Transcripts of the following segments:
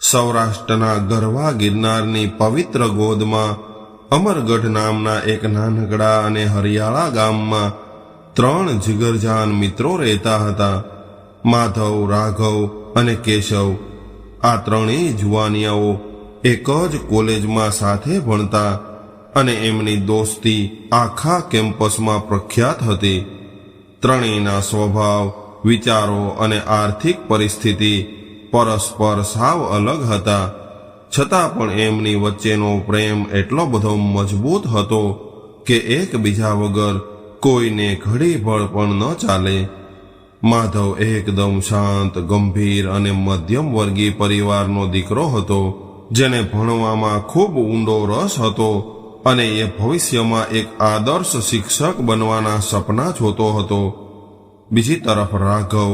સૌરાષ્ટ્રના ગરવા ગિરનારની પવિત્ર ગોદમાં અમરગઢ નામના એક નાનકડા અને હરિયાળા ગામમાં 3 જીગરજાન મિત્રો રહેતા હતા. માધવ, રાઘવ અને કેશવ. આ ત્રણેય જુવાનિયાઓ એક જ કોલેજમાં સાથે ભણતા અને એમની દોસ્તી આખા કેમ્પસમાં પ્રખ્યાત હતી. ત્રણેયના સ્વભાવ, વિચારો અને આર્થિક પરિસ્થિતિ પરસ્પર સાવ અલગ હતા. છતાં પણ એમની વચ્ચેનો પ્રેમ એટલો બધો મજબૂત હતો કે એકબીજા વગર કોઈને ઘડીભર પણ ન ચાલે. માધવ એકદમ શાંત, ગંભીર અને મધ્યમ વર્ગીય પરિવારનો દીકરો હતો, જેને ભણવામાં ખૂબ ઊંડો રસ હતો અને એ ભવિષ્યમાં એક આદર્શ શિક્ષક બનવાના સપના જોતો હતો. બીજી તરફ રાઘવ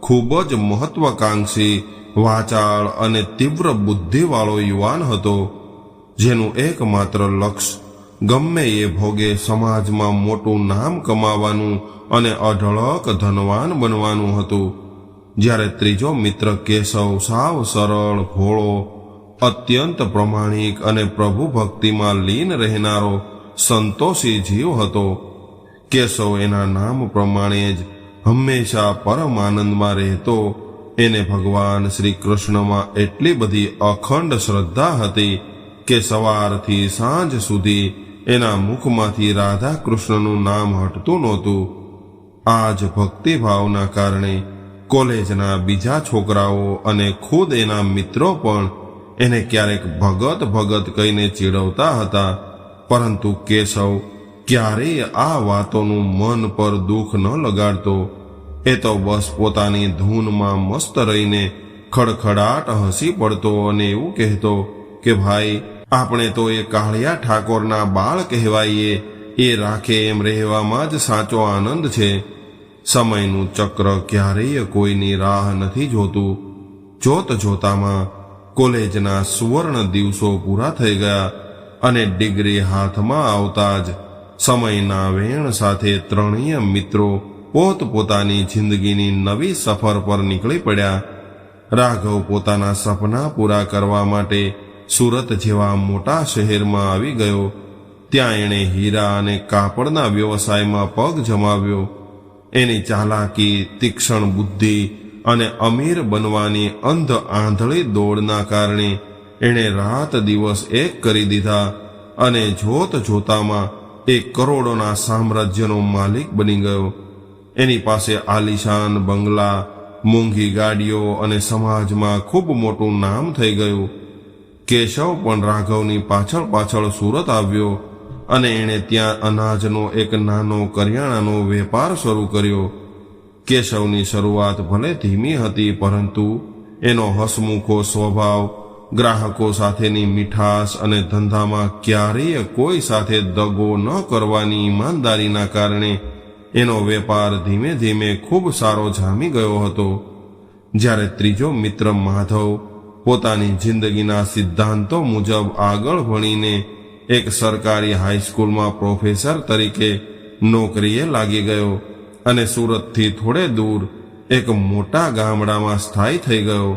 ખૂબ જ મહત્વાકાંક્ષી, વાચાળ અને તીવ્ર બુદ્ધિવાળો યુવાન હતો, જેનું એકમાત્ર લક્ષ્ય ગમે એ ભોગે સમાજમાં મોટું નામ કમાવાનું અને અઢળક ધનવાન બનવાનું હતું. જ્યારે ત્રીજો મિત્ર કેશવ સાવ સરળ, ભોળો, અત્યંત પ્રમાણિક અને પ્રભુ ભક્તિમાં લીન રહેનારો સંતોષી જીવ હતો. કેશવ એના નામ પ્રમાણે જ હંમેશા પરમ આનંદમાં રહેતો. એને ભગવાન શ્રી કૃષ્ણમાં એટલી બધી અખંડ શ્રદ્ધા હતી કે સવારથી સાંજ સુધી એના મુખમાંથી રાધા કૃષ્ણનું નામ હટતું નહોતું. આ જ ભક્તિભાવના કારણે કોલેજના બીજા છોકરાઓ અને ખુદ એના મિત્રો પણ એને ક્યારેક ભગત ભગત કહીને ચીડવતા હતા. પરંતુ કેશવ ક્યારેય આ વાતોનું મન પર દુઃખ ન લગાડતો. એ તો બસ પોતાની ધૂનમાં મસ્ત રહીને ખડખડાટ હસી પડતો અને એવું કહેતો કે ભાઈ, આપણે તો એ કાળિયા ઠાકોરના બાળ કહેવાઈએ, એ રાખે એમ રહેવામાં જ સાચો આનંદ છે. સમયનું ચક્ર ક્યારેય કોઈની રાહ નથી જોતું. જોત જોતામાં કોલેજના સુવર્ણ દિવસો પૂરા થઈ ગયા અને ડિગ્રી હાથમાં આવતા જ સમયના વેણ સાથે ત્રણેય મિત્રો પોતપોતાની જિંદગીની નવી સફર પર નીકળી પડ્યા. રાઘવ પોતાના સપના પૂરા કરવા માટે સુરત જેવા મોટા શહેરમાં આવી ગયો. ત્યાં એણે હીરા અને કાપડના વ્યવસાયમાં પગ જમાવ્યો. એની ચાલાકી, તીક્ષ્ણ બુદ્ધિ અને અમીર બનવાની અંધ આંધળી દોડના કારણે એણે રાત દિવસ એક કરી દીધા અને જોત જોતામાં એક કરોડોના સામ્રાજ્યનો માલિક બની ગયો. એની પાસે આલિશાન બંગલા, મોંઘી ગાડીઓ અને સમાજમાં ખૂબ મોટું નામ થઈ ગયું. કેશવ પણ રાઘવની પાછળ પાછળ સુરત આવ્યો અને એણે ત્યાં અનાજનો એક નાનો કરિયાણાનો વેપાર શરૂ કર્યો. કેશવની શરૂઆત ભલે ધીમી હતી, પરંતુ એનો હસમુખો સ્વભાવ, ગ્રાહકો સાથેની મીઠાશ અને ધંધામાં ક્યારેય કોઈ સાથે દગો ન કરવાની ઈમાનદારીના કારણે એનો વેપાર ધીમે ધીમે ખૂબ સારો જામી ગયો હતો. જ્યારે ત્રીજો મિત્ર માધવ પોતાની જિંદગીના સિદ્ધાંતો મુજબ આગળ ભણીને એક સરકારી હાઈસ્કૂલમાં પ્રોફેસર તરીકે નોકરીએ લાગી ગયો અને સુરતથી થોડે દૂર એક મોટા ગામડામાં સ્થાયી થઈ ગયો.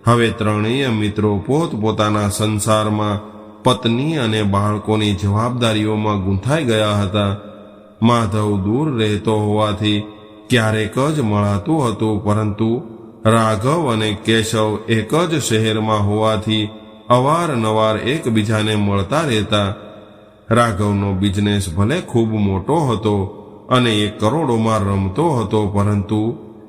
હવે ત્રણેય મિત્રો પોતપોતાના સંસારમાં પત્ની અને બાળકોની જવાબદારીઓમાં ગૂંથાઈ ગયા હતા. માધવ દૂર રહેતો હોવાથી ક્યારેક જ મળાતું હતું, પરંતુ રાઘવ અને કેશવ એક જ શહેરમાં હોવાથી અવારનવાર એકબીજાને મળતા રહેતા. રાઘવનો બિઝનેસ ભલે ખૂબ મોટો હતો અને એ કરોડોમાં રમતો હતો, પરંતુ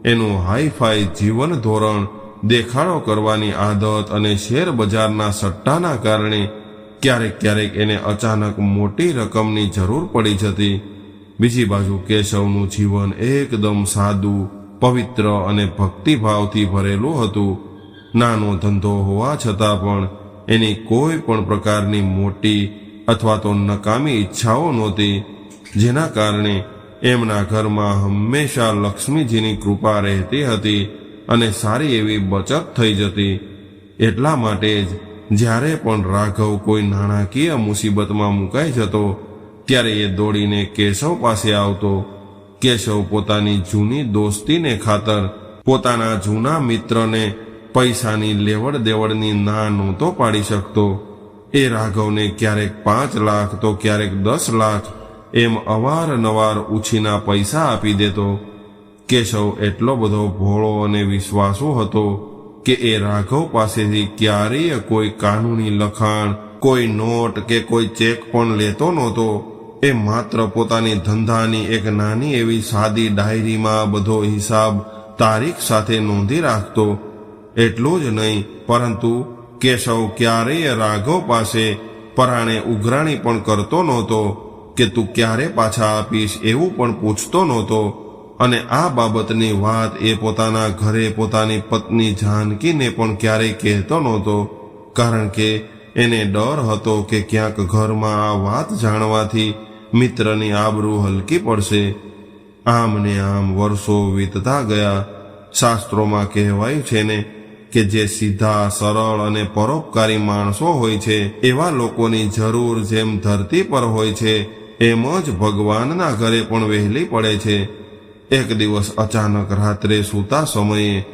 એનું હાઈફાઈ જીવન ધોરણ, દેખાડો કરવાની આદત અને શેર બજારના સટ્ટાના કારણે ક્યારેક ક્યારેક એને અચાનક મોટી રકમની જરૂર પડી જતી. બીજી બાજુ કેશવનું જીવન એકદમ સાદું, પવિત્ર અને ભક્તિભાવથી ભરેલું હતું. નાનો ધંધો હોવા છતાં પણ એની કોઈ પણ પ્રકારની મોટી અથવા તો નકામી ઈચ્છાઓ નહોતી, જેના કારણે એમના ઘરમાં હંમેશા લક્ષ્મીજીની કૃપા રહેતી હતી અને સારી એવી બચત થઈ જતી. એટલા માટે જ જ્યારે પણ રાઘવ કોઈ નાણાકીય મુસીબતમાં મુકાઈ જતો, ત્યારે એ દોડીને કેશવ પાસે આવતો. કેશવ પોતાની જૂની દોસ્તીને ખાતર પોતાના જૂના મિત્રને પૈસાની લેવડ દેવડની ના નહોતો પાડી શકતો. એ રાઘવને ક્યારેક 5 લાખ તો ક્યારેક 10 લાખ એમ અવારનવાર ઉછીના પૈસા આપી દેતો. કેશવ એટલો બધો ભોળો અને વિશ્વાસુ હતો કે એ રાઘવ પાસેથી ક્યારેય કોઈ કાનૂની લખાણ, કોઈ નોટ કે કોઈ ચેક પણ લેતો નહોતો. એ માત્ર પોતાની ધંધાની એક નાની એવી સાદી ડાયરીમાં બધો હિસાબ તારીખ સાથે નોંધી રાખતો. એટલું જ નહીં, પરંતુ કેશવ ક્યારેય રાઘવ પાસે પરાણે ઉઘરાણી પણ કરતો નહોતો કે તું ક્યારે પાછા આપીશ એવું પણ પૂછતો નહોતો. અને આ બાબતની વાત એ પોતાના ઘરે પોતાની પત્ની જાનકીને પણ ક્યારેય કહેતો નહોતો, કારણ કે એને ડર હતો કે ક્યાંક ઘરમાં આ વાત જાણવાથી મિત્રની આબરૂ હલકી પડશે. આમ ને આમ વર્ષો વીતતા ગયા. શાસ્ત્રોમાં કહેવાયું છે ને કે જે સીધા, સરળ અને પરોપકારી માણસો હોય છે એવા લોકોની જરૂર જેમ ધરતી પર હોય છે એમ જ ભગવાનના ઘરે પણ વહેલી પડે છે. એક દિવસ અચાનક રાત્રે સૂતા સમયે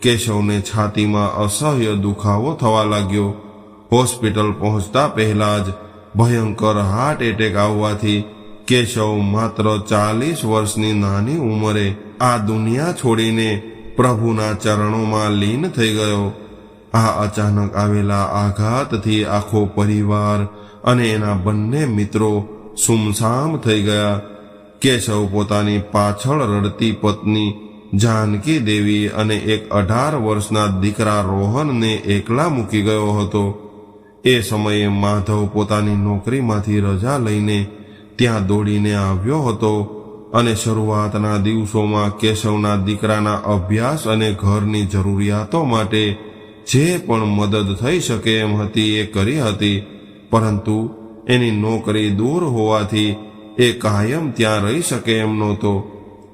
કેશવને છાતીમાં અસહ્ય દુખાવો થવા લાગ્યો. હોસ્પિટલ પહોંચતા પહેલા જ ભયંકર હાર્ટ એટેક આવવાથી કેશવ માત્ર 40 વર્ષની નાની ઉંમરે આ દુનિયા છોડીને પ્રભુના ચરણોમાં લીન થઈ ગયો. આ અચાનક આવેલા આઘાતથી આખો પરિવાર અને એના બંને મિત્રો સુમસામ થઈ ગયા. કેશવ પોતાની પાછળ રડતી પત્ની જાનકી દેવી અને એક 18 વર્ષના દીકરા રોહનને એકલા મૂકી ગયો હતો. એ સમયે માધવ પોતાની નોકરીમાંથી રજા લઈને ત્યાં દોડીને આવ્યો હતો અને શરૂઆતના દિવસોમાં કેશવના દીકરાના અભ્યાસ અને ઘરની જરૂરિયાતો માટે જે પણ મદદ થઈ શકે એમ હતી એ કરી હતી. પરંતુ એની નોકરી દૂર હોવાથી એ કાયમ ત્યાં રહી શકે એમ નહોતો.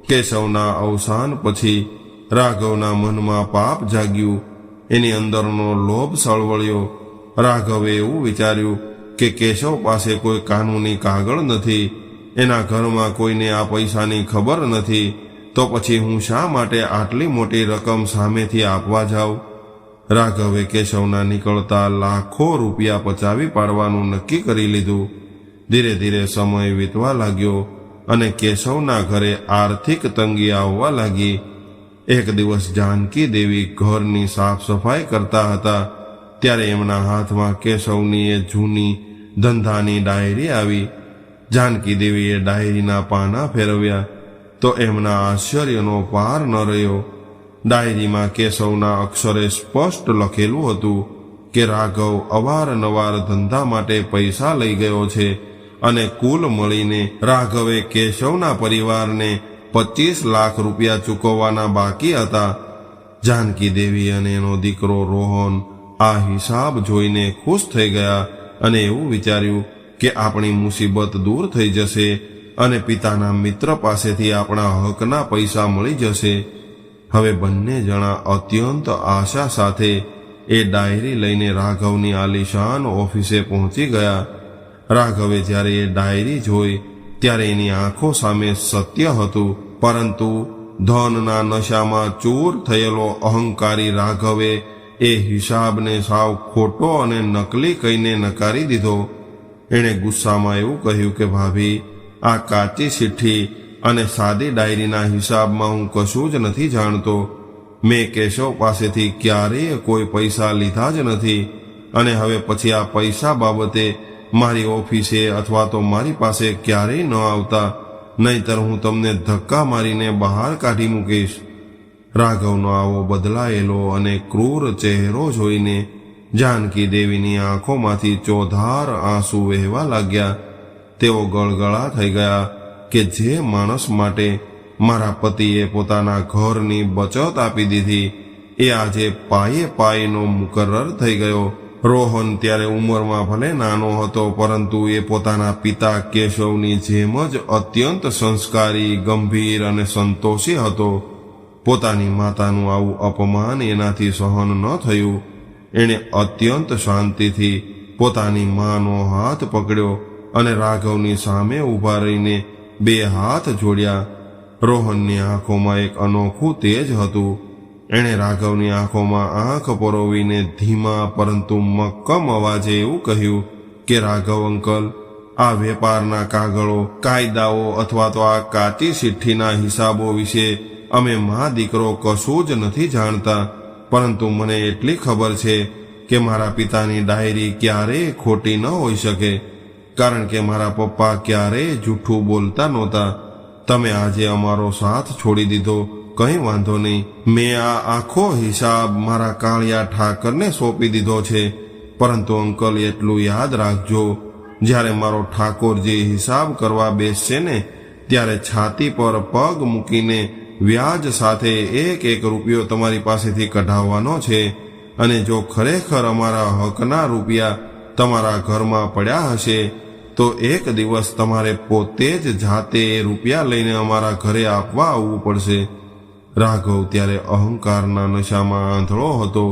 કેશવના અવસાન પછી રાઘવના મનમાં પાપ જાગ્યું. એની અંદરનો લોભ સળવળ્યો. રાઘવે એવું વિચાર્યું કે કેશવ પાસે કોઈ કાનૂની કાગળ નથી, એના ઘરમાં કોઈને આ પૈસાની ખબર નથી, તો પછી હું શા માટે આટલી મોટી રકમ સામેથી આપવા જાઉં. રાઘવે કેશવના નીકળતા લાખો રૂપિયા પચાવી પાડવાનું નક્કી કરી લીધું. ધીરે ધીરે સમય વીતવા લાગ્યો અને કેશવના ઘરે આર્થિક તંગી આવવા લાગી. એક દિવસ જાનકી દેવી ઘરની સાફ સફાઈ કરતા હતા ત્યારે એમના હાથમાં કેશવની એ જૂની ધંધાની ડાયરી આવી. જાનકી દેવીએ ડાયરીના પાના ફેરવ્યા તો એમના આશ્ચર્યનો પાર ન રહ્યો. ડાયરીમાં કેશવના અક્ષરે સ્પષ્ટ લખેલું હતું કે રાઘવ અવારનવાર ધંધા માટે પૈસા લઈ ગયો છે અને કુલ મળીને રાઘવે કેશવના પરિવારને 25 લાખ રૂપિયા ચૂકવવાના બાકી હતા. જાનકી દેવી અને એનો દીકરો રોહન આ હિસાબ જોઈને ખુશ થઈ ગયા અને એવું વિચાર્યું કે આપણી મુસીબત દૂર થઈ જશે અને પિતાના મિત્ર પાસેથી આપણા હકના પૈસા મળી જશે. હવે બંને જણા અત્યંત આશા સાથે એ ડાયરી લઈને રાઘવની આલિશાન ઓફિસે પહોંચી ગયા. રાઘવે જ્યારે એ ડાયરી જોઈ ત્યારે એની આંખો સામે સત્ય હતું, પરંતુ ધનના નશામાં ચૂર થયેલો અહંકારી રાઘવે એ હિસાબને સાવ ખોટો અને નકલી કહીને નકારી દીધો. એણે ગુસ્સામાં એવું કહ્યું કે ભાભી, આ કાચી ચિઠ્ઠી અને સાદી ડાયરીના હિસાબમાં હું કશું જ નથી જાણતો. મેં કેશવ પાસેથી ક્યારેય કોઈ પૈસા લીધા જ નથી અને હવે પછી આ પૈસા બાબતે મારી ઓફિસે અથવા તો મારી પાસે ક્યારેય ન આવતા, નહીંતર હું તમને ધક્કા મારીને બહાર કાઢી મૂકીશ. રાઘવનો આવો બદલાયેલો અને ક્રૂર ચહેરો જોઈને જાનકી દેવીની આંખોમાંથી ચોધાર આંસુ વહેવા લાગ્યા. તેઓ ગળગળા થઈ ગયા કે જે માણસ માટે મારા પતિએ પોતાના ઘરની બચત આપી દીધી એ આજે પાયે પાયનો મુકર્રર થઈ ગયો. રોહન ત્યારે ઉંમરમાં ભલે નાનો હતો, પરંતુ એ પોતાના પિતા કેશવની જેમ જ અત્યંત સંસ્કારી, ગંભીર અને સંતોષી હતો. પોતાની માતાનું આવું અપમાન એનાથી સહન ન થયું. એણે અત્યંત શાંતિથી પોતાની માનો હાથ પકડ્યો અને રાઘવની સામે ઊભા રહીને 2 હાથ જોડ્યા. રોહનની આંખોમાં એક અનોખું તેજ હતું. એણે રાઘવની આંખોમાં આંખ પરોવીને ધીમા પરંતુ મક્કમ અવાજે એવું કહ્યું કે રાઘવ અંકલ, આ વેપારના કાગળો, કાયદાઓ અથવા તો આ કાચી ચિઠ્ઠીના હિસાબો વિશે અમે મા દીકરો કશું જ નથી જાણતા, પરંતુ મને એટલી ખબર છે કે મારા પિતાની ડાયરી ક્યારેય ખોટી ન હોઈ શકે, કારણ કે મારા પપ્પા ક્યારેય જૂઠું બોલતા નહોતા. તમે આજે અમારો સાથ છોડી દીધો, કંઈ વાંધો નહીં. મેં આ આખો હિસાબ મારા કાળિયા ઠાકરને સોંપી દીધો છે, પરંતુ અંકલ એટલું યાદ રાખજો, જ્યારે મારો ઠાકોરજી હિસાબ કરવા બેસશે ને, ત્યારે છાતી પર પગ મૂકીને વ્યાજ સાથે એક એક રૂપિયો તમારી પાસેથી કઢાવવાનો છે, અને જો ખરેખર અમારા હકના રૂપિયા તમારા ઘરમાં પડ્યા હશે તો એક દિવસ તમારે પોતે જ જાતે એ રૂપિયા લઈને અમારા ઘરે આપવા આવવું પડશે. રાઘવ ત્યારે અહંકારના નશામાં આંધળો હતો.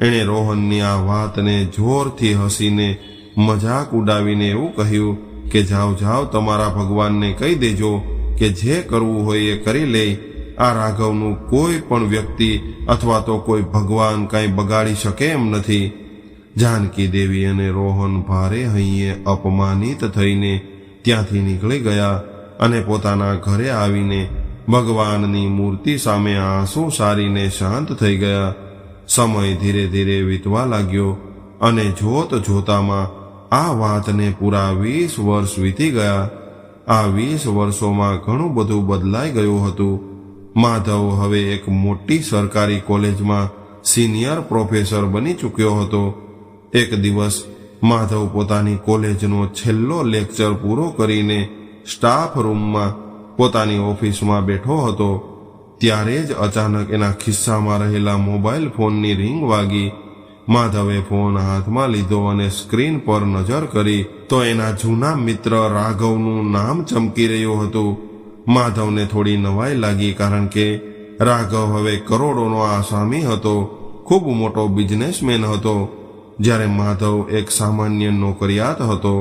એણે રોહનની આ વાતને જોરથી હસીને મજાક ઉડાવીને એવું કહ્યું કે જાઓ જાઓ, તમારા ભગવાનને કહી દેજો કે જે કરવું હોય એ કરી લે. આ રાઘવનું કોઈ પણ વ્યક્તિ અથવા તો કોઈ ભગવાન કાંઈ બગાડી શકે એમ નથી. જાનકી દેવી અને રોહન ભારે હૈયે અપમાનિત થઈને ત્યાંથી નીકળી ગયા અને પોતાના ઘરે આવીને ભગવાનની મૂર્તિ સામે આંસુ સારીને શાંત થઈ ગયા. સમય ધીરે ધીરે વીતવા લાગ્યો અને જોત જોતામાં આ વાતને પૂરા 20 વર્ષ વીતી ગયા. આ 20 વર્ષોમાં ઘણું બધું બદલાઈ ગયું હતું. માધવ હવે એક મોટી સરકારી કોલેજમાં સિનિયર પ્રોફેસર બની ચૂક્યો હતો. એક દિવસ માધવ પોતાની કોલેજનો છેલ્લો લેક્ચર પૂરો કરીને સ્ટાફ રૂમમાં પોતાની ઓફિસમાં બેઠો હતો. ત્યારે જ અચાનક એના ખિસ્સામાં રહેલા મોબાઈલ ફોનની રિંગ વાગી. માધવે ફોન હાથમાં લીધો અને સ્ક્રીન પર નજર કરી તો એના જૂના મિત્ર રાઘવનું નામ ચમકી રહ્યું હતું. માધવને થોડી નવાઈ લાગી, કારણ કે રાઘવ હવે કરોડોનો આસામી હતો, ખૂબ મોટો બિઝનેસમેન હતો, જ્યારે માધવ એક સામાન્ય નોકરિયાત હતો.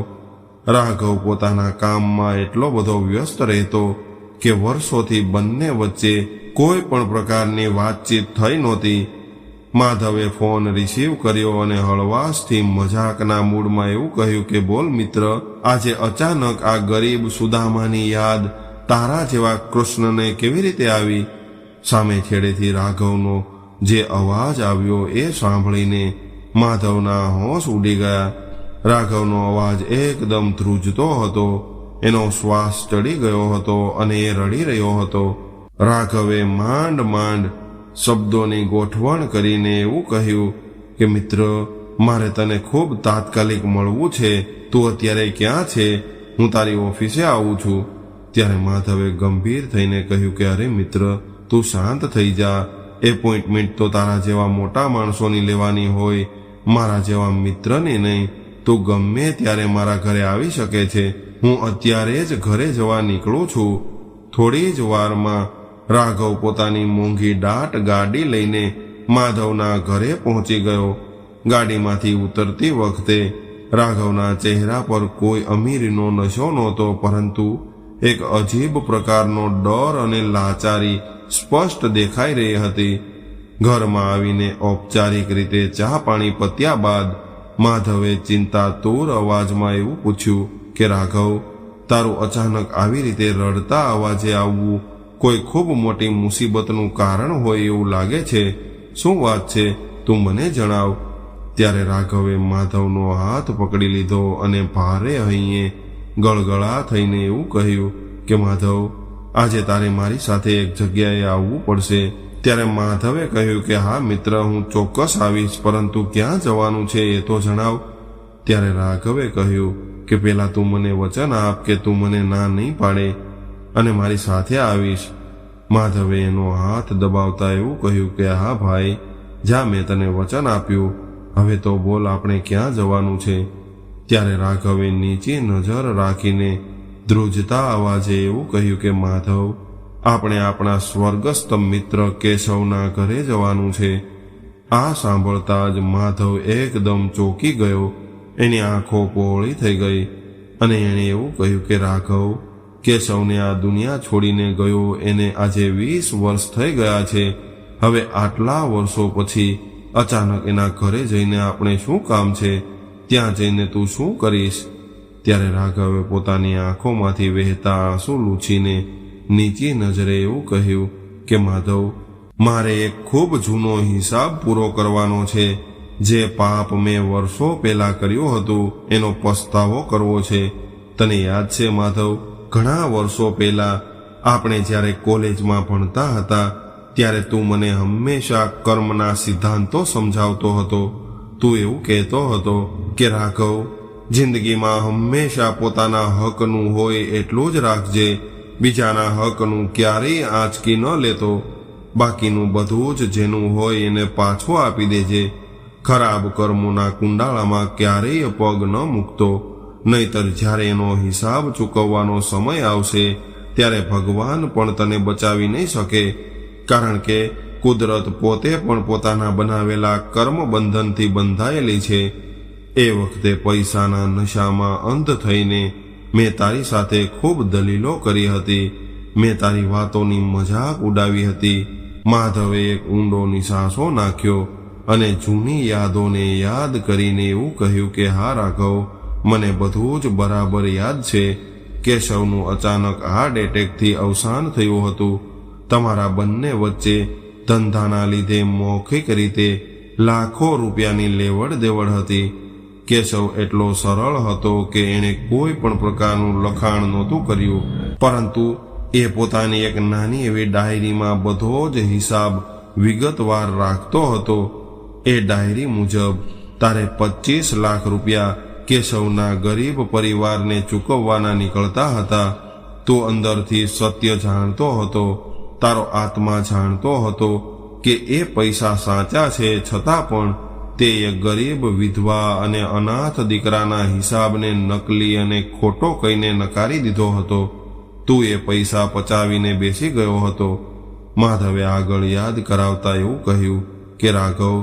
રાઘવ પોતાના કામમાં એટલો બધો વ્યસ્ત રહેતો કે વર્ષોથી બંને વચ્ચે કોઈ પણ પ્રકારની વાતચીત થઈ નહોતી. માધવે ફોન રિસીવ કર્યો અને હળવાશથી મજાકના મૂડમાં એવું કહ્યું કે બોલ મિત્ર, આજે અચાનક આ ગરીબ સુદામાની યાદ તારા જેવા કૃષ્ણને કેવી રીતે આવી? સામે છેડેથી રાઘવનો જે અવાજ આવ્યો એ સાંભળીને માધવના હોશ ઉડી ગયા. રાઘવનો અવાજ એકદમ ધ્રુજતો હતો, એનો શ્વાસ ચડી ગયો હતો અને એ રડી રહ્યો હતો. રાઘવે માંડ માંડ શબ્દોની ગોઠવણ કરીને એવું કહ્યું કે મિત્ર, મારે તને ખૂબ તાત્કાલિક મળવું છે. તું અત્યારે ક્યાં છે? હું તારી ઓફિસે આવું છું. ત્યારે માધવે ગંભીર થઈને કહ્યું કે અરે મિત્ર, તું શાંત થઈ જા. એપોઇન્ટમેન્ટ તો તારા જેવા મોટા માણસોની લેવાની હોય, મારા જેવા મિત્રની નહીં. તું ગમે ત્યારે મારા ઘરે આવી શકે છે. હું અત્યારે જ ઘરે જવા નીકળું છું. થોડી જ વારમાં રાઘવ પોતાની મોંઘી દાટ ગાડી લઈને માધવના ઘરે પહોંચી ગયો. ગાડીમાંથી ઉતરતી વખતે રાઘવના ચહેરા પર કોઈ અમીરીનો નશો નહોતો, પરંતુ એક અજીબ પ્રકારનો ડર અને લાચારી સ્પષ્ટ દેખાઈ રહી હતી. ઘરમાં આવીને ઔપચારિક રીતે ચા પાણી પત્યા બાદ માધવે ચિંતાતુર અવાજમાં એવું પૂછ્યું કે રાઘવ, તારું અચાનક આવી રીતે રડતા અવાજે આવવું કોઈ ખૂબ મોટી મુસીબતનું કારણ હોય એવું લાગે છે. શું વાત છે? તું મને જણાવ. ત્યારે રાઘવે માધવનો હાથ પકડી લીધો અને ભારે હૈયે ગળગળા થઈને એવું કહ્યું કે માધવ, આજે તારે મારી સાથે એક જગ્યાએ આવવું પડશે. ત્યારે માધવે કહ્યું કે હા મિત્ર, હું ચોક્કસ આવીશ, પરંતુ ક્યાં જવાનું છે એ તો જણાવ. ત્યારે રાઘવે કહ્યું કે પેલા તું મને વચન આપ કે તું મને ના નહીં પાડે અને મારી સાથે આવીશ. માધવે એનો હાથ દબાવતા એવું કહ્યું કે હા ભાઈ, જા, મેં તને વચન આપ્યું. હવે તો બોલ, આપણે ક્યાં જવાનું છે? ત્યારે રાઘવે નીચે નજર રાખીને ધ્રુજતા અવાજે એવું કહ્યું કે માધવ, આપણે આપણા સ્વર્ગસ્થ મિત્ર કેશવના ઘરે જવાનું છે. આ સાંભળતા જ માધવ એકદમ ચોંકી ગયો. એની આંખો પહોળી થઈ ગઈ અને એણે એવું કહ્યું કે રાઘવ, કેશવને આ દુનિયા છોડીને ગયો એને આજે 20 વર્ષ થઈ ગયા છે. હવે આટલા વર્ષો પછી અચાનક એના ઘરે જઈને આપણે શું કામ છે? ત્યાં જઈને તું શું કરીશ? ત્યારે રાઘવે પોતાની આંખોમાંથી વહેતા આંસુ લૂછીને નીચી નજરે એવું કહ્યું કે માધવ, મારે એક ખૂબ જૂનો હિસાબ પૂરો કરવાનો છે. જે પાપ મેં વર્ષો પહેલા કર્યું હતું એનો પસ્તાવો કરવો છે. તને યાદ છે માધવ, ઘણા વર્ષો પહેલા આપણે જ્યારે કોલેજમાં ભણતા હતા ત્યારે તું મને હંમેશા કર્મના સિદ્ધાંતો સમજાવતો હતો. તું એવું કહેતો હતો કે રાઘવ, જિંદગીમાં હંમેશા પોતાના હકનું હોય એટલું જ રાખજે, બીજાના હકનું ક્યારેય આંચકી ન લેતો. બાકીનું બધું જ જેનું હોય એને પાછું આપી દેજે. ખરાબ કર્મોના કુંડાળામાં ક્યારેય પગ ન મૂકતો, નહીતર જ્યારે એનો હિસાબ ચૂકવવાનો સમય આવશે ત્યારે ભગવાન પણ તને બચાવી નહીં શકે. કારણ કે કુદરત પોતે પણ પોતાના બનાવેલા કર્મ બંધનથી બંધાયેલી છે. એ વખતે પૈસાના નશામાં અંધ થઈને મેં તારી સાથે ખૂબ દલીલો કરી હતી. મેં તારી વાતોની મજાક ઉડાવી હતી. માધવે એક ઊંડો નિસાસો નાખ્યો અને જૂની યાદોને યાદ કરીને એવું કહ્યું કે હા રાઘવ, મને બધું જ બરાબર યાદ છે. કેશવનું અચાનક હાર્ટ એટેકથી અવસાન થયું હતું. તમારા બંને વચ્ચે ધંધાના લીધે મૌખિક રીતે લાખો રૂપિયાની લેવડ દેવડ હતી. કેશવ એટલો સરળ હતો કે એણે કોઈ પણ પ્રકારનું લખાણ નહોતું કર્યું, પરંતુ એ પોતાની એક નાની એવી ડાયરીમાં બધો જ હિસાબ વિગતવાર રાખતો હતો. એ ડાયરી મુજબ તારે 25 લાખ રૂપિયા કેશવના ગરીબ પરિવારને ચૂકવવાના નીકળતા હતા. તું અંદરથી સત્ય જાણતો હતો, તારો આત્મા જાણતો હતો કે એ પૈસા સાચા છે, છતાં પણ તે એક ગરીબ વિધવા અને અનાથ દીકરાના હિસાબને નકલી અને ખોટો કહીને નકારી દીધો હતો. તું એ પૈસા પચાવીને બેસી ગયો હતો. માધવે આગળ યાદ કરાવતા એવું કહ્યું કે રાઘવ,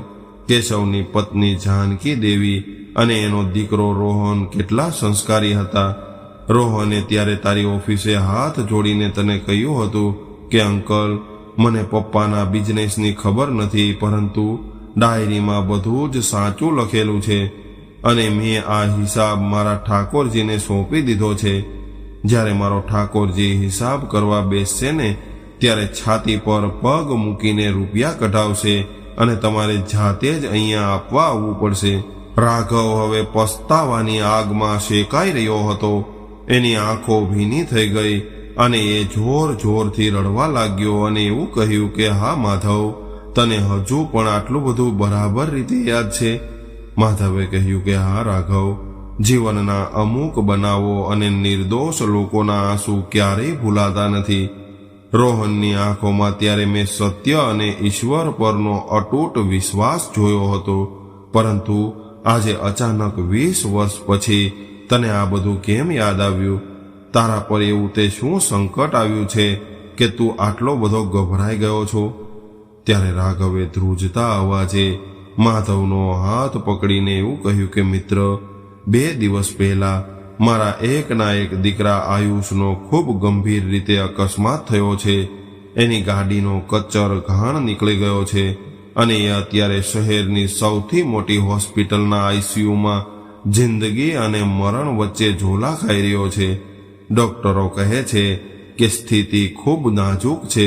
કેશવની પત્ની જાનકી દેવી અને એનો દીકરો રોહન કેટલા સંસ્કારી હતા. રોહને ત્યારે તારી ઓફિસે હાથ જોડીને તને કહ્યું હતું કે અંકલ, મને પપ્પાના બિઝનેસની ખબર નથી, પરંતુ ડાયરીમાં બધું જ સાચું લખેલું છે અને મેં આ હિસાબ મારા ઠાકોરજીને સોંપી દીધો છે. જ્યારે મારો ઠાકોરજી હિસાબ કરવા બેસશે ને ત્યારે છાતી પર પગ મૂકીને રૂપિયા કઢાવશે અને તમારે જાતે જ અહીંયા આપવા આવવું પડશે. રાઘવ હવે પસ્તાવાની આગમાં શેકાઈ રહ્યો હતો. એની આંખો ભીની થઈ ગઈ અને એ જોર જોરથી રડવા લાગ્યો અને એવું કહ્યું કે હા માધવ, તને હજુ પણ આટલું બધું બરાબર રીતે યાદ છે? માધવે કહ્યું કે હા રાઘવ, જીવનના અમુક બનાવો અને નિર્દોષ લોકોના આંસુ ક્યારેય ભૂલાતા નથી. રોહનની આંખોમાં ત્યારે મેં સત્ય અને ઈશ્વર પરનો અતૂટ વિશ્વાસ જોયો હતો, પરંતુ આજે અચાનક 20 વર્ષ પછી તને આ બધું કેમ યાદ આવ્યું? તારા પર એવું તે શું સંકટ આવ્યું છે કે તું આટલો બધો ગભરાઈ ગયો છો? ત્યારે રાઘવે ધ્રુજતા અવાજે માધવનો હાથ પકડીને એવું કહ્યું કે મિત્ર, 2 દિવસ પહેલા મારા એકના એક દીકરા આયુષનો ખૂબ ગંભીર રીતે અકસ્માત થયો છે. એની ગાડીનો કચ્ચર ઘાણ નીકળી ગયો છે અને એ અત્યારે શહેરની સૌથી મોટી હોસ્પિટલના આઈસીયુમાં જિંદગી અને મરણ વચ્ચે ઝોલા ખાઈ રહ્યો છે. ડોક્ટરો કહે છે કે સ્થિતિ ખૂબ નાજુક છે,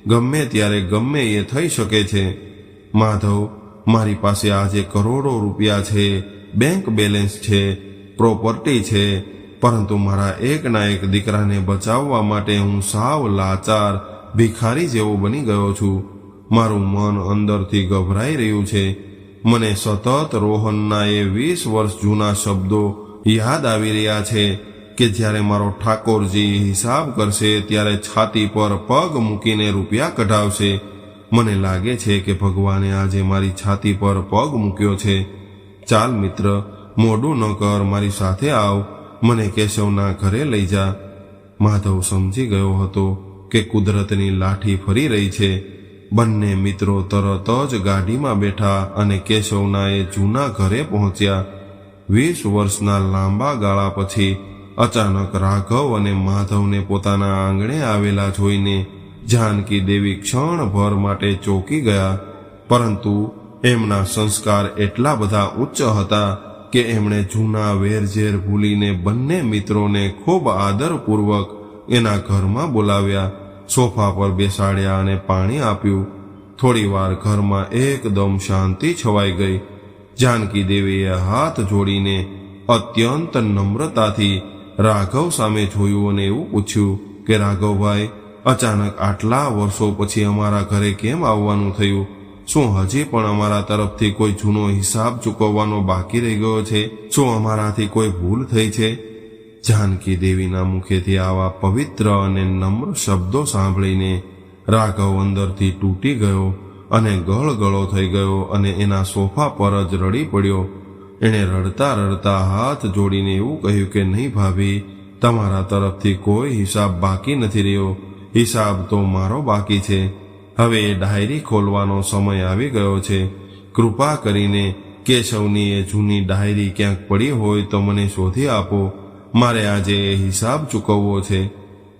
ગમે ત્યારે ગમે એ થઈ શકે છે. માધવ, મારી પાસે આજે કરોડો રૂપિયા છે, બેંક બેલેન્સ છે, પ્રોપર્ટી છે, પરંતુ મારા એકના એક દીકરાને બચાવવા માટે હું સાવ લાચાર ભિખારી જેવો બની ગયો છું. મારું મન અંદરથી ગભરાઈ રહ્યું છે. મને સતત રોહનના એ 20 વર્ષ જૂના શબ્દો યાદ આવી રહ્યા છે કે જ્યારે મારો ઠાકોરજી હિસાબ કરશે ત્યારે છાતી પર પગ મૂકીને રૂપિયા કઢાવશે. મને લાગે છે કે ભગવાને આજે મારી છાતી પર પગ મૂક્યો છે. ચાલ મિત્ર, મોડું ન કર, મારી સાથે આવ, મને કેશવના ઘરે લઈ જા. માધવ સમજી ગયો હતો કે કુદરતની લાઠી ફરી રહી છે. બંને મિત્રો તરત જ ગાડીમાં બેઠા અને કેશવના એ જૂના ઘરે પહોંચ્યા. 20 વર્ષના લાંબા ગાળા પછી અચાનક રાઘવ અને માધવને પોતાના આંગણે આવેલા જોઈને જાનકી દેવી ક્ષણભર માટે ચોંકી ગયા, પરંતુ એમના સંસ્કાર એટલા બધા ઉચ્ચ હતા કે એમણે જૂના વેરઝેર ભૂલીને બંને મિત્રોને ખૂબ આદરપૂર્વક એના ઘરમાં બોલાવ્યા, સોફા પર બેસાડ્યા અને પાણી આપ્યું. થોડીવાર ઘરમાં એકદમ શાંતિ છવાઈ ગઈ. જાનકી દેવીએ હાથ જોડીને અત્યંત નમ્રતાથી રાઘવ સામે જોયું અને એવું પૂછ્યું કે રાઘવભાઈ, અચાનક આટલા વર્ષો પછી અમારા ઘરે કેમ આવવાનું થયું? શું હજી પણ અમારા તરફથી કોઈ જૂનો હિસાબ ચૂકવવાનો બાકી રહી ગયો છે? શું અમારાથી કોઈ ભૂલ થઈ છે? જાનકી દેવીના મુખેથી આવા પવિત્ર અને નમ્ર શબ્દો સાંભળીને રાઘવ અંદરથી તૂટી ગયો અને ગળગળો થઈ ગયો અને એના સોફા પર જ રડી પડ્યો. એણે રડતા રડતા હાથ જોડીને એવું કહ્યું કે નહીં ભાભી, તમારા તરફથી કોઈ હિસાબ બાકી નથી રહ્યો. હિસાબ તો મારો બાકી છે. હવે એ ડાયરી ખોલવાનો સમય આવી ગયો છે. કૃપા કરીને કેશવની એ જૂની ડાયરી ક્યાંક પડી હોય તો મને શોધી આપો. મારે આજે એ હિસાબ ચૂકવવો છે.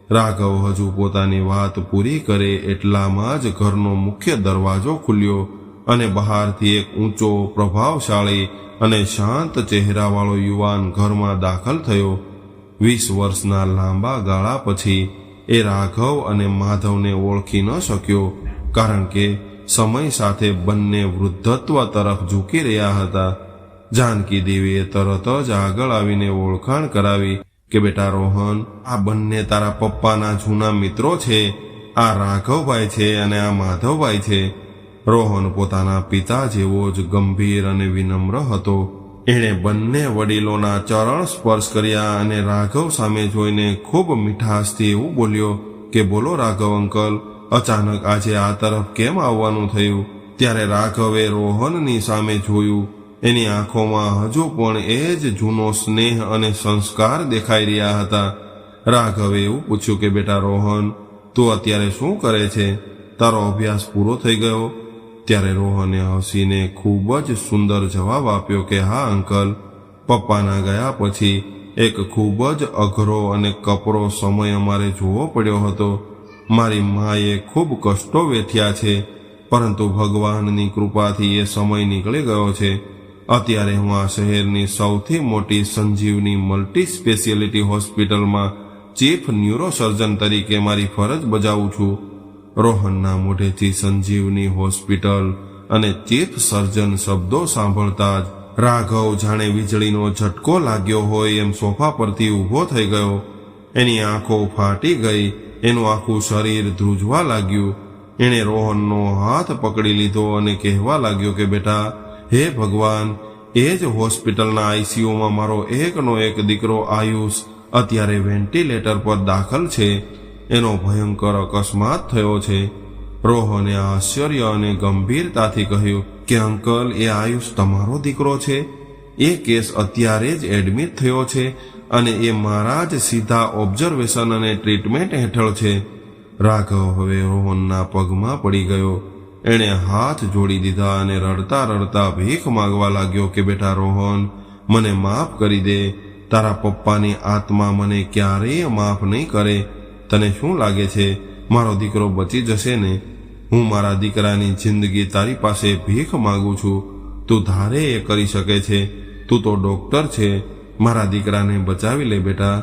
રાઘવ હજુ પોતાની વાત પૂરી કરે એટલામાં જ ઘરનો મુખ્ય દરવાજો ખુલ્યો અને બહારથી એક ઊંચો, પ્રભાવશાળી અને શાંત ચહેરાવાળો યુવાન ઘરમાં દાખલ થયો. 20 વર્ષના લાંબા ગાળા પછી એ રાઘવ અને માધવને ઓળખી ન શક્યો, કારણ કે સમય સાથે બંને વૃદ્ધત્વ તરફ ઝૂકી રહ્યા હતા. જાનકી દેવીએ તરત જ આગળ આવીને ઓળખાણ કરાવી કે બેટા રોહન, આ બંને તારા પપ્પાના જૂના મિત્રો છે. આ રાઘવભાઈ છે અને આ માધવભાઈ છે. રોહન પોતાના પિતા જેવો જ ગંભીર અને વિનમ્ર હતો. એણે બંને વડીલોના ચરણ સ્પર્શ કર્યા અને રાઘવ સામે જોઈને ખૂબ મીઠાશથી એવું બોલ્યો કે બોલો રાઘવ અંકલ, અચાનક આજે આ તરફ કેમ આવવાનું થયું? ત્યારે રાઘવે રોહનની સામે જોયું. એની આંખોમાં હજુ પણ એ જ જૂનો સ્નેહ અને સંસ્કાર દેખાઈ રહ્યા હતા. રાઘવે એવું પૂછ્યું કે બેટા રોહન, તું અત્યારે શું કરે છે? તારો અભ્યાસ પૂરો થઈ ગયો? ત્યારે રોહને હસીને ખૂબ જ સુંદર જવાબ આપ્યો કે હા અંકલ, પપ્પાના ગયા પછી એક ખૂબ જ અઘરો અને કપરો સમય અમારે જોવો પડ્યો હતો. મારી માએ ખૂબ કષ્ટો વેઠ્યા છે, પરંતુ ભગવાનની કૃપાથી એ સમય નીકળી ગયો છે. અત્યારે હું આ શહેરની સૌથી મોટી સંજીવની મલ્ટી સ્પેશિયાલિટી હોસ્પિટલમાં ચીફ ન્યુરોસર્જન તરીકે મારી ફરજ બજાવું છું. રોહનના મોઢેથી સંજીવની હોસ્પિટલ અને ચીફ સર્જન શબ્દો સાંભળતા જ રાઘવ જાણે વીજળીનો ઝટકો લાગ્યો હોય એમ સોફા પરથી ઊભો થઈ ગયો. એની આંખો ફાટી ગઈ, એનું આખું શરીર ધ્રુજવા લાગ્યું. એણે રોહનનો હાથ પકડી લીધો અને કહેવા લાગ્યો કે બેટા, હે ભગવાન, એ જ હોસ્પિટલના આઈસીયુમાં મારો એકનો એક દીકરો આયુષ અત્યારે વેન્ટિલેટર પર દાખલ છે. એનો ભયંકર અકસ્માત થયો છે. રોહને આશ્ચર્ય અને ગંભીરતાથી કહ્યું કે અંકલ, એ આયુષ તમારો દીકરો છે? એ કેસ અત્યારે જ એડમિટ થયો છે અને એ મારા જ સીધા ઓબ્ઝર્વેશન અને ટ્રીટમેન્ટ હેઠળ છે. રાઘવ હવે રોહનના પગમાં પડી ગયો. એણે હાથ જોડી દીધા અને રડતા રડતા ભીખ માંગવા લાગ્યો કે બેટા રોહન, મને માફ કરી દે. તારા પપ્પાની આત્મા મને ક્યારેય માફ નહીં કરે. તને શું લાગે છે, મારો દીકરો બચી જશે ને? હું મારા દીકરાની જિંદગી તારી પાસે ભીખ માંગુ છું. તું ધારે એ કરી શકે છે. તું તો ડોક્ટર છે. મારા દીકરાને બચાવી લે બેટા.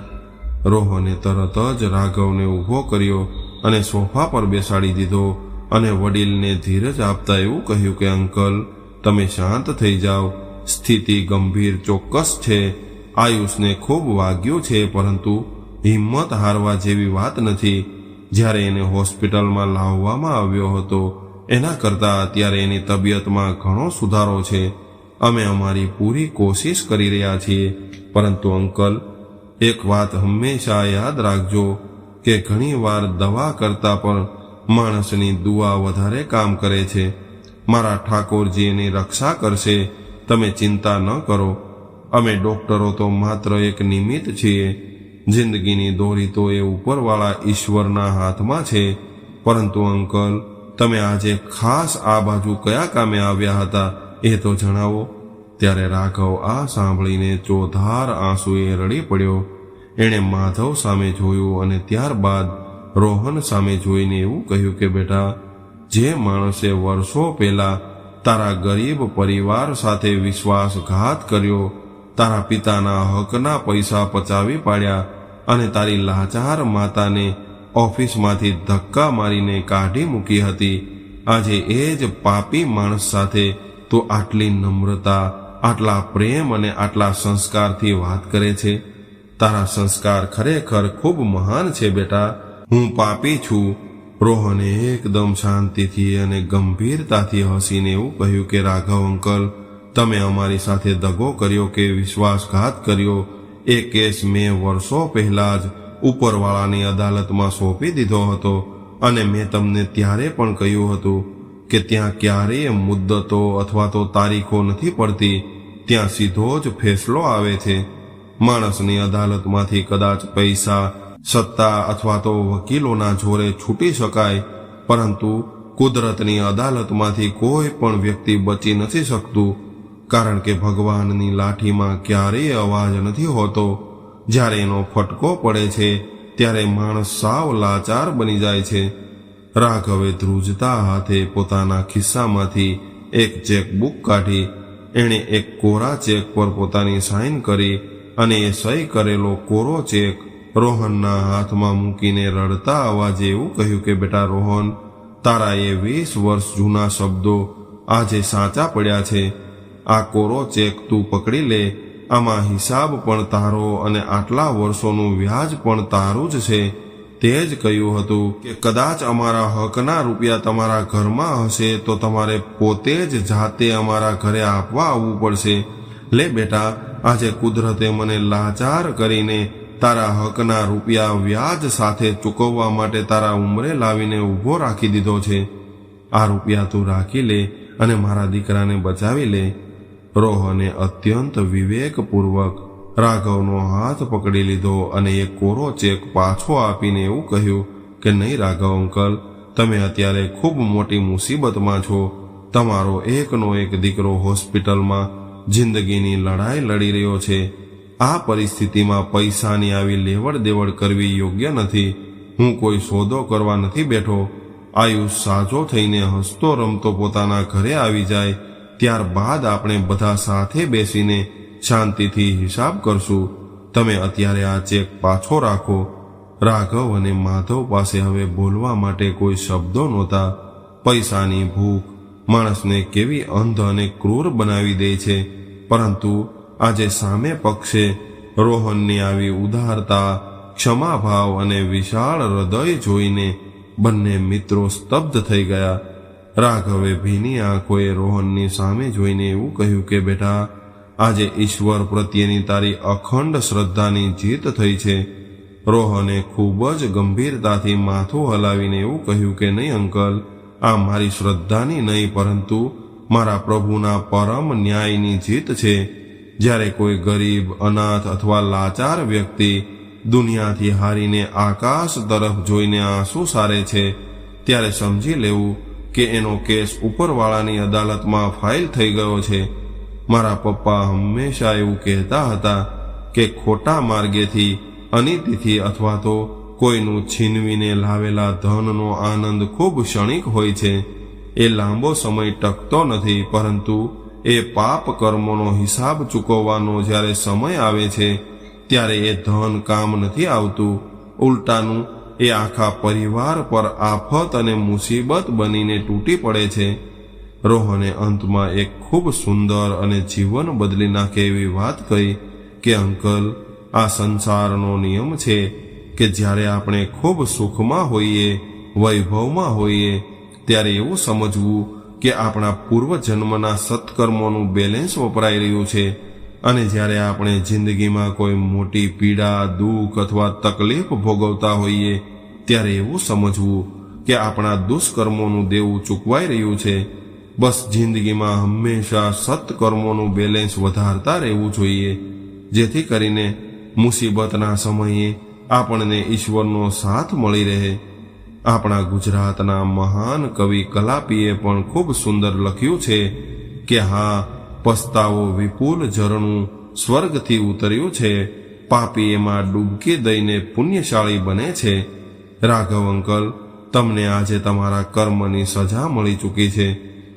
રોહને તરત જ રાઘવને ઊભો કર્યો અને સોફા પર બેસાડી દીધો અને વડીલને ધીરજ આપતા એવું કહ્યું કે અંકલ, તમે શાંત થઈ જાઓ. સ્થિતિ ગંભીર ચોક્કસ છે. આયુષને ખૂબ વાગ્યું છે, પરંતુ હિંમત હારવા જેવી વાત નથી. જ્યારે એને હોસ્પિટલમાં લાવવામાં આવ્યો હતો એના કરતાં અત્યારે એની તબિયતમાં ઘણો સુધારો છે. અમે અમારી પૂરી કોશિશ કરી રહ્યા છીએ. પરંતુ અંકલ, એક વાત હંમેશા યાદ રાખજો કે ઘણીવાર દવા કરતાં પણ માણસની દુઆ વધારે કામ કરે છે. મારા ઠાકોરજી એની રક્ષા કરશે, તમે ચિંતા ન કરો. અમે ડોક્ટરો તો માત્ર એક નિમિત્ત છીએ. જિંદગીની દોરી તો એ ઉપરવાળા ઈશ્વરના હાથમાં છે. પરંતુ અંકલ, તમે આજે ખાસ આ બાજુ કયા કામે આવ્યા હતા એ તો જણાવો. ત્યારે રાઘવ આ સાંભળીને ચોધાર આંસુએ રડી પડ્યો. એણે માધવ સામે જોયું અને ત્યારબાદ રોહન સામે જોઈને એવું કહ્યું કે બેટા, જે માણસે વર્ષો પહેલા તારા ગરીબ પરિવાર સાથે વિશ્વાસઘાત કર્યો, તારા પિતાના હકના પૈસા પચાવી પાડ્યા અને તારી લાચાર માતાને ઓફિસમાંથી ધક્કા મારીને કાઢી મૂકી હતી, આજે એ જ પાપી માણસ સાથે તું આટલી નમ્રતા, આટલા પ્રેમ અને આટલા સંસ્કારથી વાત કરે છે. તારા સંસ્કાર ખરેખર ખૂબ મહાન છે બેટા. હું પાપી છું. રોહને એકદમ શાંતિથી અને ગંભીરતાથી હસીને એવું કહ્યું કે રાઘવ અંકલ, તમે અમારી સાથે દગો કર્યો કે વિશ્વાસઘાત કર્યો, એ કેસ મેં વર્ષો પહેલા જ ઉપરવાળાની અદાલતમાં સોંપી દીધો હતો અને મેં તમને ત્યારે પણ કહ્યું હતું કે ત્યાં ક્યારેય મુદ્દતો અથવા તો તારીખો નથી પડતી, ત્યાં સીધો જ ફેસલો આવે છે. માણસની અદાલતમાંથી કદાચ પૈસા, સત્તા અથવા તો વકીલોના જોરે છૂટી શકાય, પરંતુ કુદરતની અદાલતમાંથી કોઈ પણ વ્યક્તિ બચી નથી શકતું, કારણ કે ભગવાનની લાઠીમાં ક્યારેય અવાજ નથી હોતો. જ્યારે એનો ફટકો પડે છે ત્યારે માણસ સાવ લાચાર બની જાય છે. રાઘવે ધ્રુજતા હાથે પોતાના ખિસ્સામાંથી એક ચેકબુક કાઢી. એણે એક કોરા ચેક પર પોતાની સાઇન કરી અને એ સહી કરેલો કોરો ચેક રોહનના હાથમાં મૂકીને રડતા અવાજે એવું કહ્યું કે બેટા રોહન, તારા એ 20 વર્ષ જૂના શબ્દો આજે સાચા પડ્યા છે. આ કોરો ચેક તું પકડી લે. આમાં હિસાબ પણ તારો અને આટલા વર્ષોનું વ્યાજ પણ તારું જ છે. તે જ કહ્યું હતું કે કદાચ અમારા હકના રૂપિયા તમારા ઘરમાં હશે તો તમારે પોતે જ જાતે અમારા ઘરે આપવા આવવું પડશે. લે બેટા, આજે કુદરતે મને લાચાર કરીને તારા હકના રૂપિયા વ્યાજ સાથે ચૂકવવા માટે તારા ઉંમરે લાવીને ઊભો રાખી દીધો છે. આ રૂપિયા તું રાખી લે અને મારા દીકરાને બચાવી લે. રોહને અત્યંત વિવેકપૂર્વક રાઘવનો હાથ પકડી લીધો અને એ કોરો ચેક પાછો આપીને એવું કહ્યું કે નહીં રાઘવ અંકલ, તમે અત્યારે ખૂબ મોટી મુસીબતમાં છો. તમારો એકનો એક દીકરો હોસ્પિટલમાં જિંદગીની લડાઈ લડી રહ્યો છે. આ પરિસ્થિતિમાં પૈસાની આવી લેવડ દેવડ કરવી યોગ્ય નથી. હું કોઈ સોદો કરવા નથી બેઠો. આયુષ સાજો થઈને હસતો રમતો પોતાના ઘરે આવી જાય, ત્યારબાદ આપણે બધા સાથે બેસીને શાંતિથી હિસાબ કરશું. તમે અત્યારે આ ચેક પાછો રાખો. રાઘવ અને માધવ પાસે હવે બોલવા માટે કોઈ શબ્દો નહોતા. પૈસાની ભૂખ માણસને કેવી અંધ અને ક્રૂર બનાવી દે છે, પરંતુ આજે સામે પક્ષે રોહનની આવી ઉદારતા, ક્ષમાભાવ અને વિશાળ હૃદય જોઈને બંને મિત્રો સ્તબ્ધ થઈ ગયા. રાઘવે ભીની આંખોએ રોહનની સામે જોઈને એવું કહ્યું કે બેટા, આજે ઈશ્વર પ્રત્યેની તારી અખંડ શ્રદ્ધાની જીત થઈ છે. રોહને ખૂબ જ ગંભીરતાથી માથું હલાવીને એવું કહ્યું કે નહીં અંકલ, આ મારી શ્રદ્ધાની નહીં પરંતુ મારા પ્રભુના પરમ ન્યાયની જીત છે. જ્યારે કોઈ ગરીબ, અનાથ અથવા લાચાર વ્યક્તિ દુનિયાથી હારીને આકાશ તરફ જોઈને આંસુ સારે છે, ત્યારે સમજી લેવું કે એનો કેસ ઉપરવાળાની અદાલતમાં ફાઇલ થઈ ગયો છે. મારા પપ્પા હંમેશા એવું કહેતા હતા કે ખોટા માર્ગેથી, અનીતિથી અથવા તો કોઈનું છીનવીને લાવેલા ધનનો આનંદ ખૂબ ક્ષણિક હોય છે. એ લાંબો સમય ટકતો નથી, પરંતુ એ પાપ કર્મોનો હિસાબ ચૂકવવાનો જ્યારે સમય આવે છે ત્યારે એ ધન કામ નથી આવતું. ઉલટાનું એ આખા પરિવાર પર આફત અને મુસીબત બનીને તૂટી પડે છે. રોહને અંતમાં એક ખૂબ સુંદર અને જીવન બદલી નાખે એવી વાત કહી કે અંકલ, આ સંસારનો નિયમ છે કે જ્યારે આપણે ખૂબ સુખમાં હોઈએ, વૈભવમાં હોઈએ, ત્યારે એવું સમજવું કે આપણા પૂર્વજન્મના સત્કર્મોનું બેલેન્સ વપરાઈ રહ્યું છે, અને જ્યારે આપણે જિંદગીમાં કોઈ મોટી પીડા, દુઃખ અથવા તકલીફ ભોગવતા હોઈએ ત્યારે એવું સમજવું કે આપણા દુષ્કર્મોનું દેવું ચૂકવાઈ રહ્યું છે. બસ જિંદગીમાં હંમેશા સત્કર્મોનું બેલેન્સ વધારતા રહેવું જોઈએ, જેથી કરીને મુસીબતના સમયે આપણને ઈશ્વરનો સાથ મળી રહે. આપણા ગુજરાતના મહાન કવિ કલાપીએ પણ ખૂબ સુંદર લખ્યું છે કે હા, પસ્તાવો વિપુલ ઝરણું સ્વર્ગથી ઉતર્યું છે, પાપી એમાં ડૂબકી દઈને પુણ્યશાળી બને છે. રાઘવ અંકલ, તમને આજે તમારા કર્મની સજા મળી ચૂકી છે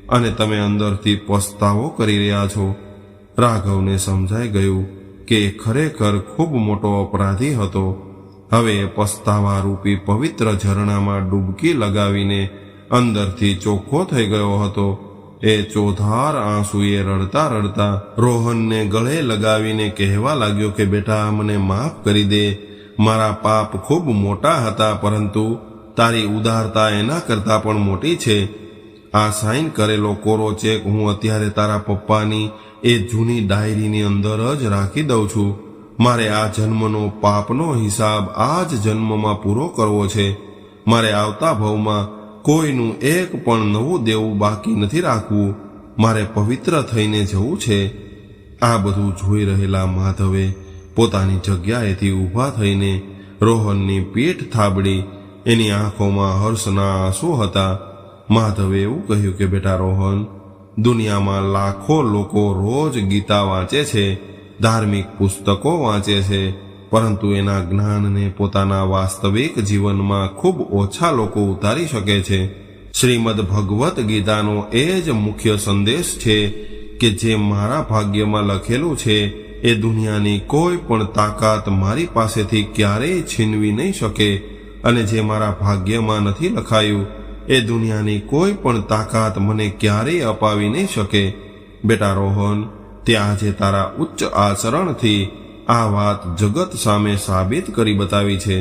અને તમે અંદરથી પસ્તાવો કરી રહ્યા છો. રાઘવને સમજાઈ ગયું કે એ ખરેખર ખૂબ મોટો અપરાધી હતો. હવે એ પસ્તાવા રૂપી પવિત્ર ઝરણામાં ડૂબકી લગાવીને અંદરથી ચોખ્ખો થઈ ગયો હતો. એ ચોધાર આંસુએ રડતા રડતા રોહનને ગળે લગાવીને કહેવા લાગ્યો કે બેટા, મને માફ કરી દે. મારા પાપ ખૂબ મોટા હતા, પરંતુ તારી ઉદારતા એના કરતાં પણ મોટી છે. આ સાઇન કરેલો કોરો ચેક હું અત્યારે તારા પપ્પાની એ જૂની ડાયરીની અંદર જ રાખી દઉં છું. મારે આ જન્મનો પાપનો હિસાબ આ જ જન્મમાં પૂરો કરવો છે. મારે આવતા ભવમાં કોઈનું એક પણ નવું દેવું બાકી નથી રાખવું. મારે પવિત્ર થઈને જવું છે. આ બધું જોઈ રહેલા માધવે પોતાની જગ્યાએથી ઊભા થઈને રોહનની પીઠ થાબડી. એની આંખોમાં હર્ષના આંસુ હતા. માધવે એવું કહ્યું કે બેટા રોહન, દુનિયામાં લાખો લોકો રોજ ગીતા વાંચે છે, ધાર્મિક પુસ્તકો વાંચે છે, પરંતુ એના જ્ઞાનને પોતાના વાસ્તવિક જીવનમાં ખૂબ ઓછા લોકો ઉતારી શકે છે. શ્રીમદ ભગવદ્ ગીતાનો એ જ મુખ્ય સંદેશ છે કે જે મારા ભાગ્યમાં લખેલું છે એ દુનિયાની કોઈ પણ તાકાત મારી પાસેથી ક્યારેય છીનવી નહીં શકે, અને જે મારા ભાગ્યમાં નથી લખાયું એ દુનિયાની કોઈ પણ તાકાત મને ક્યારેય અપાવી નહીં શકે. બેટા રોહન, તે આજે તારા ઉચ્ચ આચરણથી આ વાત જગત સામે સાબિત કરી બતાવી છે.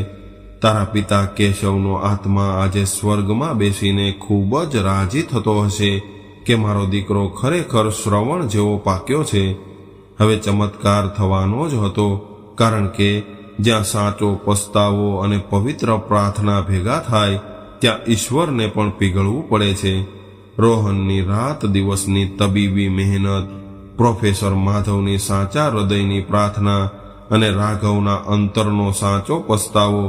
તારા પિતા કેશવનો આત્મા આજે સ્વર્ગમાં બેસીને ખૂબ જ રાજી થતો હશે કે મારો દીકરો ખરેખર શ્રવણ જેવો પાક્યો છે. હવે ચમત્કાર થવાનો જ હતો, કારણ કે જ્યાં સાચો પસ્તાવો અને પવિત્ર પ્રાર્થના ભેગા થાય ત્યાં ઈશ્વરને પણ પીગળવું પડે છે. રોહનની રાત દિવસની તબીબી મહેનત, પ્રોફેસર માધવની સાચા હૃદયની પ્રાર્થના અને રાઘવના અંતરનો સાચો પસ્તાવો,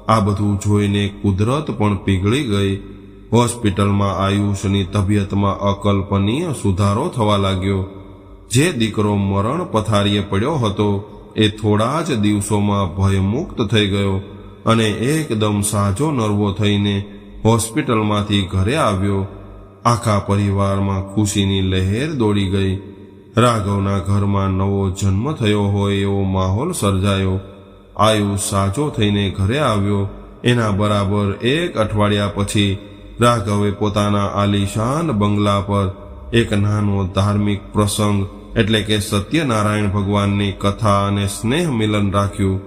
આ બધું જોઈને કુદરત પણ પીગળી ગઈ. હોસ્પિટલમાં આયુષની તબિયતમાં અકલ્પનીય સુધારો થવા લાગ્યો. જે દીકરો મરણ પથારીએ પડ્યો હતો એ થોડા જ દિવસોમાં ભયમુક્ત થઈ ગયો અને એકદમ સાજો નરવો થઈને હોસ્પિટલમાંથી ઘરે આવ્યો. આખા પરિવારમાં ખુશીની લહેર દોડી ગઈ. રાઘવના ઘરમાં નવો જન્મ થયો હોય એવો માહોલ સર્જાયો. આયુષ સાજો થઈને ઘરે આવ્યો. એના બરાબર 1 અઠવાડિયા પછી રાઘવે પોતાના આલીશાન બંગલા પર એક નાનો ધાર્મિક પ્રસંગ એટલે કે સત્યનારાયણ ભગવાનની કથા અને સ્નેહ મિલન રાખ્યું.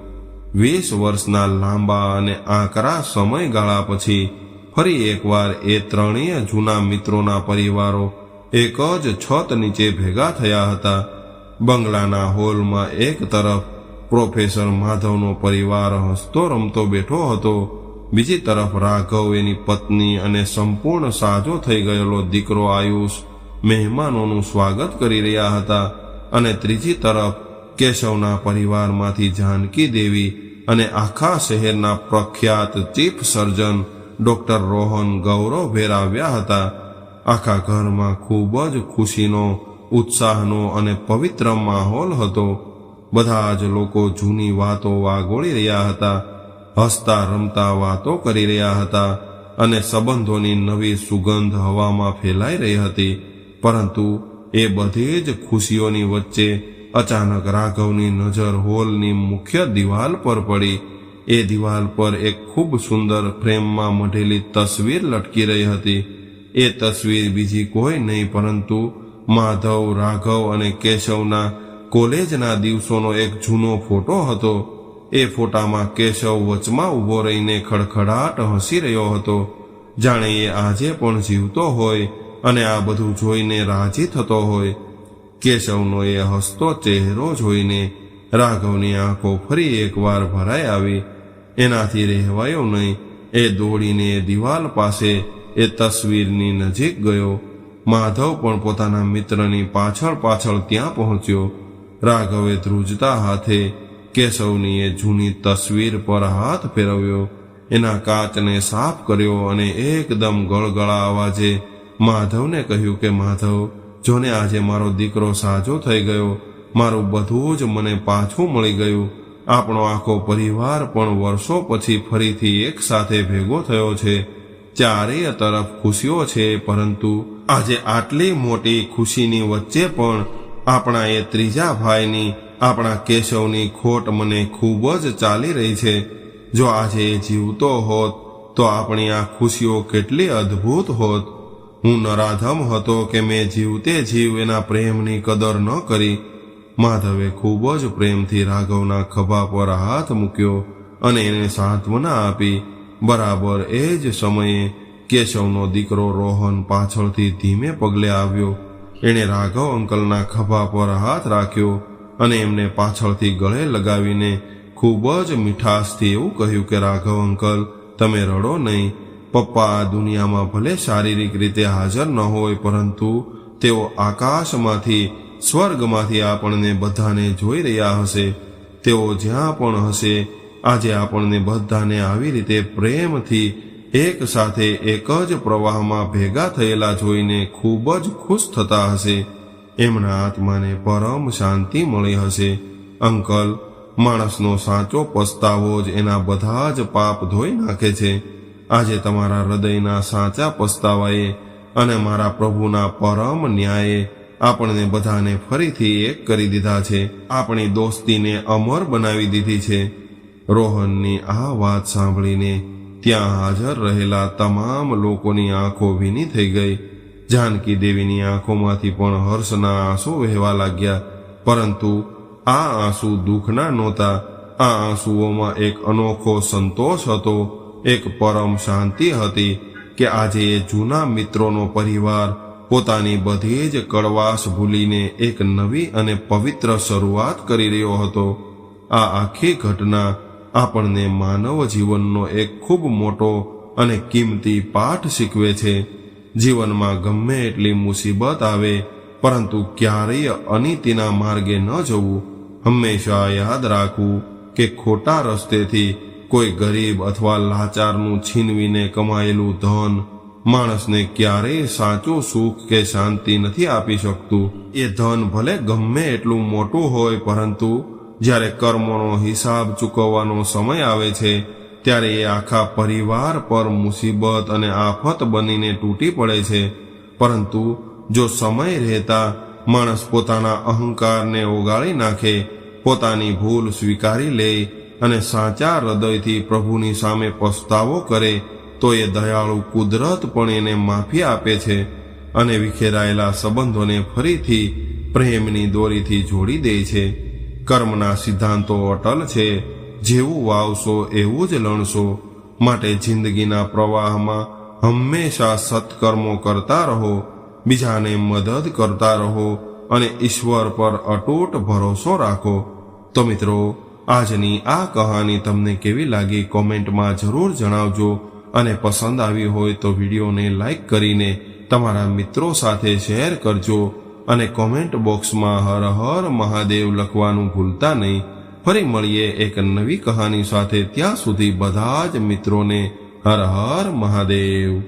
20 વર્ષના લાંબા અને આકરા સમયગાળા પછી ફરી એકવાર એ ત્રણેય જૂના મિત્રોના પરિવારો એક જ છત નીચે ભેગા થયા હતા. બંગલાના હોલમાં એક તરફ પ્રોફેસર માધવનો પરિવાર હસતો રમતો બેઠો હતો, બીજી તરફ રાઘવ, એની પત્ની અને સંપૂર્ણ સાજો થઈ ગયેલો દીકરો આયુષ મહેમાનોનું સ્વાગત કરી રહ્યા હતા, અને ત્રીજી તરફ કેશવના પરિવારમાંથી જાનકી દેવી અને આખા શહેરના પ્રખ્યાત ચીફ સર્જન ડોક્ટર રોહન ગૌરવભેર આવ્યા હતા. આખા ઘરમાં ખૂબ જ ખુશીનો, ઉત્સાહનો અને પવિત્ર માહોલ હતો. બધા જ લોકો જૂની વાતો વાગોળી રહ્યા હતા, હસતા રમતા વાતો કરી રહ્યા હતા અને સંબંધોની નવી સુગંધ હવામાં ફેલાઈ રહી હતી. પરંતુ એ બધી જ ખુશીઓની વચ્ચે અચાનક રાઘવની નજર હોલની મુખ્ય દિવાલ પર પડી. એ દિવાલ પર એક ખૂબ સુંદર ફ્રેમમાં મઢેલી તસવીર લટકી રહી હતી. એ તસવીર બીજી કોઈ નહીં પરંતુ માધવ, રાઘવ અને કેશવના કોલેજના દિવસોનો એક જૂનો ફોટો હતો. એ ફોટામાં કેશવ વચમાં ઊભો રહીને ખડખડાટ હસી રહ્યો હતો, જાણે એ આજે પણ જીવતો હોય અને આ બધું જોઈને રાજી થતો હોય. કેશવનો એ હસતો ચહેરો જોઈને રાઘવની આંખો ફરી એકવાર ભરાઈ આવી. એનાથી રહેવાયો નહીં. એ દોડીને દિવાલ પાસે એ તસવીરની નજીક ગયો. માધવ પણ પોતાના મિત્રની પાછળ પાછળ ત્યાં પહોંચ્યો. રાઘવે ધ્રુજતા હાથે કેશવની એ જૂની તસવીર પર હાથ ફેરવ્યો, એના કાચને સાફ કર્યો અને એકદમ ગળગળા અવાજે માધવને કહ્યું કે માધવ, જોને આજે મારો દીકરો સાજો થઈ ગયો, મારું બધું જ મને પાછું મળી ગયું. આપણો આખો પરિવાર પણ વર્ષો પછી ફરીથી એક સાથે ભેગો થયો છે. ચારેય તરફ ખુશીઓ છે, પરંતુ આજે આટલી મોટી ખુશીની વચ્ચે પણ આપણા એ ત્રીજા ભાઈની, આપણા કેશવની ખોટ મને ખૂબ જ ચાલી રહી છે. જો આજે એ જીવતો હોત તો આપણી આ ખુશીઓ કેટલી અદ્ભુત હોત. હું નરાધમ હતો કે મેં જીવતે જીવ એના પ્રેમની કદર ન કરી. માધવે ખૂબ જ પ્રેમથી રાઘવના ખભા પર હાથ મૂક્યો અને એને સાંત્વના આપી. બરાબર એ જ સમયે કેશવનો દીકરો રોહન પાછળથી ધીમે પગલે આવ્યો. એણે રાઘવ અંકલના ખભા પર હાથ રાખ્યો અને એમને પાછળથી ગળે લગાવીને ખૂબ જ મીઠાશથી એવું કહ્યું કે રાઘવ અંકલ, તમે રડો નહીં. પપ્પા આ દુનિયામાં ભલે શારીરિક રીતે હાજર ન હોય, પરંતુ તેઓ આકાશમાંથી, સ્વર્ગમાંથી આપણને બધાને જોઈ રહ્યા હશે. તેઓ જ્યાં પણ હશે, આજે આપણને બધાને આવી રીતે પ્રેમથી એક સાથે એક જ પ્રવાહમાં ભેગા થયેલા જોઈને ખૂબ જ ખુશ થતા હશે. એમના આત્માને પરમ શાંતિ મળી હશે. અંકલ, માણસનો સાચો પસ્તાવો જ એના બધા જ પાપ ધોઈ નાખે છે. આજે તમારા હૃદયના સાચા પસ્તાવાએ અને મારા પ્રભુના પરમ ન્યાયે આપણને બધાને ફરીથી એક કરી દીધા છે. આપણી દોસ્તીને અમર બનાવી દીધી છે. રોહનની આ વાત સાંભળીને ત્યાં હાજર રહેલા તમામ લોકોની આંખો ભીની થઈ ગઈ. જાનકી દેવીની આંખોમાંથી પણ હર્ષના આંસુ વહેવા લાગ્યા. પરંતુ આ આંસુ દુઃખના નહોતા. આ આંસુઓમાં એક અનોખો સંતોષ હતો, એક પરમ શાંતિ હતી કે આજે એ જૂના મિત્રોનો પરિવાર પોતાની બધી જ કડવાશ ભૂલીને એક નવી અને પવિત્ર શરૂઆત કરી રહ્યો હતો. આ આખી ઘટના આપણને માનવ જીવનનો એક ખૂબ મોટો અને કિંમતી પાઠ શીખવે છે. જીવનમાં ગમે એટલી મુસીબત આવે, પરંતુ ક્યારેય અનીતિના માર્ગે ન જવું. હંમેશા યાદ રાખવું કે ખોટા રસ્તેથી કોઈ ગરીબ અથવા લાચારનું છીનવીને કમાયેલું ધન માણસને ક્યારેય સાચું સુખ કે શાંતિ નથી આપી શકતું. એ ધન ભલે ગમે એટલું મોટું હોય, પરંતુ જ્યારે કર્મોનો હિસાબ ચૂકવવાનો સમય આવે છે, ત્યારે એ આખા પરિવાર પર મુસીબત અને આફત બનીને તૂટી પડે છે. પરંતુ જો સમય રહેતા માણસ પોતાના અહંકારને ઓગાળી નાખે, પોતાની ભૂલ સ્વીકારી લે અને સાચા હૃદયથી પ્રભુની સામે પસ્તાવો કરે, તો એ દયાળુ કુદરત પણ એને માફી આપે છે અને વિખેરાયેલા સંબંધોને ફરીથી પ્રેમની દોરીથી જોડી દે છે. કર્મના સિદ્ધાંતો અટલ છે. જેવું વાવશો એવું જ લણશો. માટે જિંદગીના પ્રવાહમાં હંમેશા સત્કર્મો કરતા રહો, બીજાને મદદ કરતા રહો અને ઈશ્વર પર અતૂટ ભરોસો રાખો. તો મિત્રો, આજની આ કહાની તમને કેવી લાગી કોમેન્ટમાં જરૂર જણાવજો. અને પસંદ આવી હોય તો વિડીયોને લાઈક કરીને તમારા મિત્રો સાથે શેર કરજો અને કોમેન્ટ બોક્સમાં હર હર મહાદેવ લખવાનું ભૂલતા નહીં. ફરી મળીએ એક નવી કહાની સાથે. ત્યાં સુધી બધા જ મિત્રોને હર હર મહાદેવ.